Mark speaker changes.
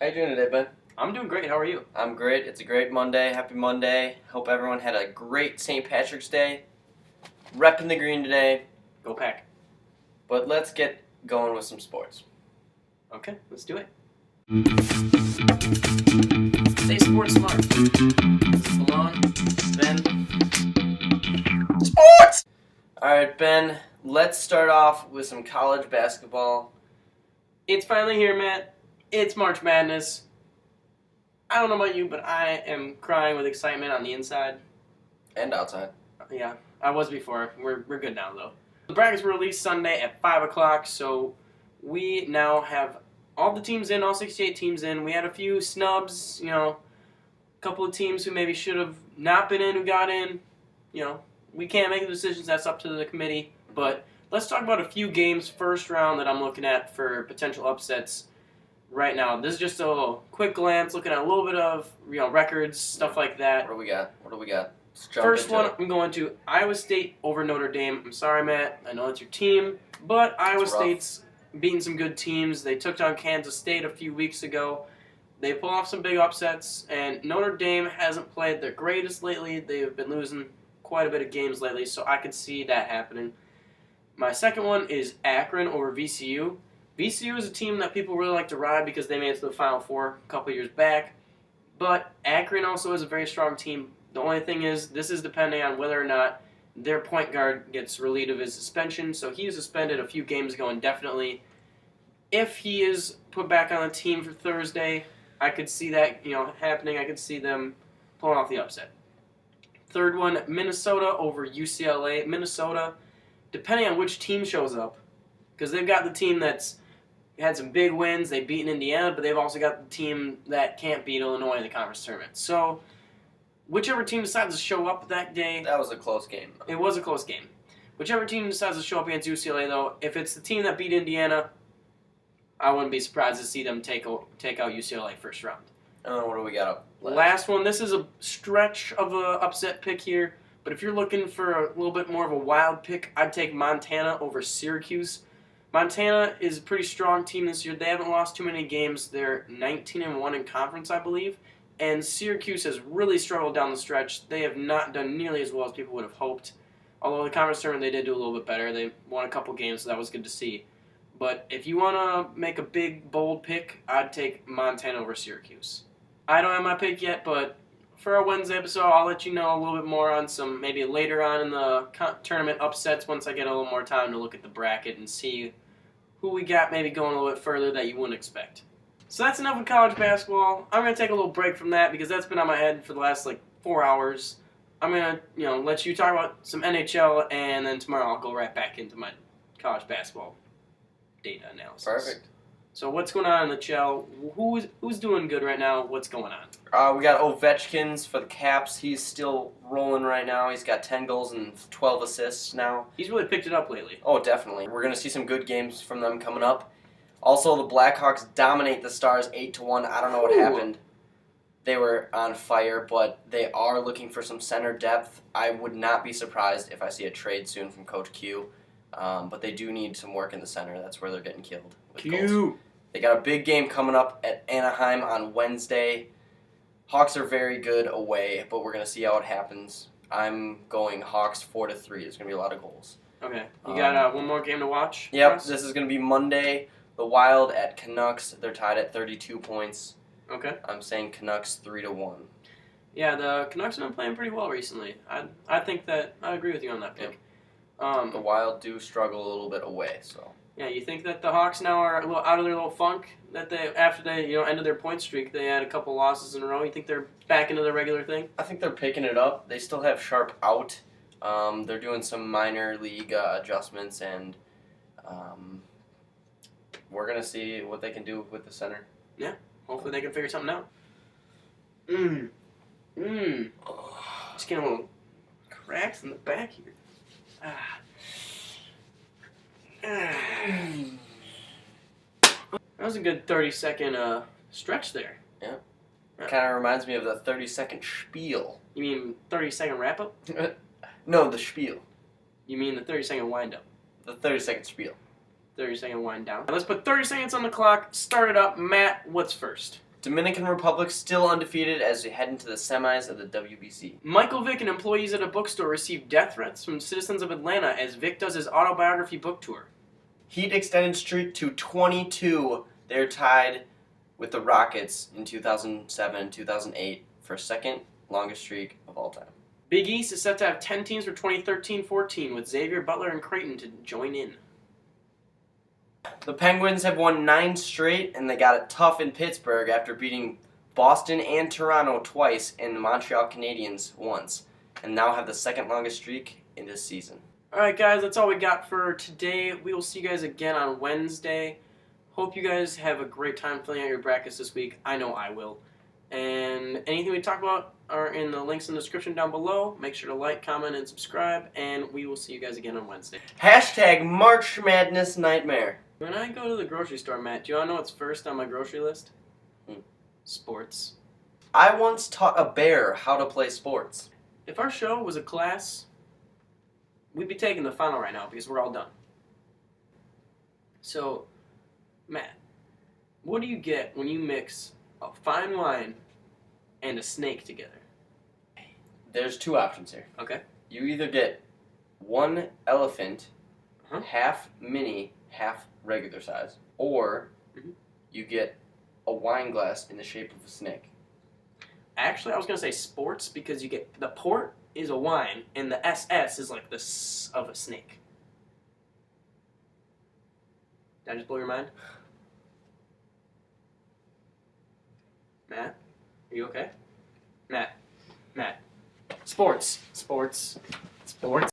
Speaker 1: How you doing today, Ben?
Speaker 2: I'm doing great. How are you?
Speaker 1: I'm great. It's a great Monday. Happy Monday. Hope everyone had a great St. Patrick's Day. Repping the green today.
Speaker 2: Go Pack.
Speaker 1: But let's get going with some sports.
Speaker 2: Okay, let's do it. Stay sports smart. Baloun, Ben.
Speaker 1: Sports! Alright, Ben, let's start off with some college basketball.
Speaker 2: It's finally here, Matt. It's March Madness. I don't know about you, but I am crying with excitement on the inside.
Speaker 1: And outside.
Speaker 2: Yeah, I was before. We're good now, though. The brackets were released Sunday at 5 o'clock, so we now have all the teams in, all 68 teams in. We had a few snubs, a couple of teams who maybe should have not been in who got in. We can't make the decisions. That's up to the committee. But let's talk about a few games first round that I'm looking at for potential upsets right now. This is just a little quick glance, looking at a little bit of records, stuff like that.
Speaker 1: What do we got? Let's jump
Speaker 2: First
Speaker 1: into
Speaker 2: one,
Speaker 1: it.
Speaker 2: I'm going to Iowa State over Notre Dame. I'm sorry, Matt. I know it's your team, but Iowa
Speaker 1: It's rough.
Speaker 2: State's beating some good teams. They took down Kansas State a few weeks ago. They pull off some big upsets, and Notre Dame hasn't played their greatest lately. They have been losing quite a bit of games lately, so I could see that happening. My second one is Akron over VCU. VCU is a team that people really like to ride because they made it to the Final Four a couple years back, but Akron also is a very strong team. The only thing is, this is depending on whether or not their point guard gets relieved of his suspension. So he was suspended a few games ago indefinitely. If he is put back on the team for Thursday, I could see that happening. I could see them pulling off the upset. Third one, Minnesota over UCLA. Minnesota, depending on which team shows up, because they've got the team that's had some big wins. They've beaten Indiana, but they've also got the team that can't beat Illinois in the conference tournament. So whichever team decides to show up that day...
Speaker 1: That was a close game.
Speaker 2: It was a close game. Whichever team decides to show up against UCLA, though, if it's the team that beat Indiana, I wouldn't be surprised to see them take out UCLA first round.
Speaker 1: What do we got up?
Speaker 2: Last one. This is a stretch of an upset pick here, but if you're looking for a little bit more of a wild pick, I'd take Montana over Syracuse. Montana is a pretty strong team this year. They haven't lost too many games. They're 19-1 in conference, I believe. And Syracuse has really struggled down the stretch. They have not done nearly as well as people would have hoped. Although the conference tournament, they did do a little bit better. They won a couple games, so that was good to see. But if you want to make a big, bold pick, I'd take Montana over Syracuse. I don't have my pick yet, but for our Wednesday episode, I'll let you know a little bit more on some maybe later on in the tournament upsets once I get a little more time to look at the bracket and see who we got maybe going a little bit further that you wouldn't expect. So that's enough of college basketball. I'm going to take a little break from that because that's been on my head for the last 4 hours. I'm going to let you talk about some NHL, and then tomorrow I'll go right back into my college basketball data analysis.
Speaker 1: Perfect.
Speaker 2: So what's going on in the NHL? Who's doing good right now? What's going on?
Speaker 1: We got Ovechkin for the Caps. He's still rolling right now. He's got 10 goals and 12 assists now.
Speaker 2: He's really picked it up lately.
Speaker 1: Oh, definitely. We're going to see some good games from them coming up. Also, the Blackhawks dominate the Stars 8-1. I don't know what happened. They were on fire, but they are looking for some center depth. I would not be surprised if I see a trade soon from Coach Q. But they do need some work in the center. That's where they're getting killed. Goals. They got a big game coming up at Anaheim on Wednesday. Hawks are very good away, but we're going to see how it happens. I'm going Hawks 4-3. There's going to be a lot of goals.
Speaker 2: Okay. You got one more game to watch?
Speaker 1: Yep. This is going to be Monday. The Wild at Canucks. They're tied at 32 points.
Speaker 2: Okay.
Speaker 1: I'm saying Canucks 3-1.
Speaker 2: Yeah, the Canucks have been playing pretty well recently. I think that I agree with you on that pick.
Speaker 1: Yep. The Wild do struggle a little bit away, so.
Speaker 2: Yeah, you think that the Hawks now are a little out of their little funk that after they ended their point streak, they had a couple losses in a row. You think they're back into their regular thing?
Speaker 1: I think they're picking it up. They still have Sharp out. They're doing some minor league adjustments, and we're gonna see what they can do with the center.
Speaker 2: Yeah, hopefully they can figure something out. Just getting a little cracks in the back here. That was a good 30-second stretch there.
Speaker 1: Yeah. Kind of reminds me of the 30-second spiel.
Speaker 2: You mean 30-second wrap-up?
Speaker 1: No, the spiel.
Speaker 2: You mean the 30-second wind-up?
Speaker 1: The 30-second spiel.
Speaker 2: 30-second wind down. Let's put 30 seconds on the clock. Start it up. Matt, what's first?
Speaker 1: Dominican Republic still undefeated as we head into the semis of the WBC.
Speaker 2: Michael Vick and employees at a bookstore received death threats from citizens of Atlanta as Vick does his autobiography book tour.
Speaker 1: Heat extended streak to 22. They're tied with the Rockets in 2007, 2008 for second longest streak of all time.
Speaker 2: Big East is set to have 10 teams for 2013-14 with Xavier, Butler, and Creighton to join in.
Speaker 1: The Penguins have won 9 straight, and they got it tough in Pittsburgh after beating Boston and Toronto twice and the Montreal Canadiens once, and now have the second longest streak in this season.
Speaker 2: Alright guys, that's all we got for today. We will see you guys again on Wednesday. Hope you guys have a great time filling out your brackets this week. I know I will. And anything we talk about are in the links in the description down below. Make sure to like, comment, and subscribe, and we will see you guys again on Wednesday.
Speaker 1: Hashtag March Madness Nightmare.
Speaker 2: When I go to the grocery store, Matt, do you want to know what's first on my grocery list?
Speaker 1: Hmm.
Speaker 2: Sports.
Speaker 1: I once taught a bear how to play sports.
Speaker 2: If our show was a class, we'd be taking the final right now because we're all done. So, Matt, what do you get when you mix a fine wine and a snake together?
Speaker 1: There's 2 options here.
Speaker 2: Okay.
Speaker 1: You either get one elephant,
Speaker 2: Uh-huh.
Speaker 1: half mini, half regular size, or you get a wine glass in the shape of a snake.
Speaker 2: Actually, I was going to say sports because you get the port is a wine and the SS is like the S of a snake. Did I just blow your mind? Matt? Are you okay? Matt. Sports.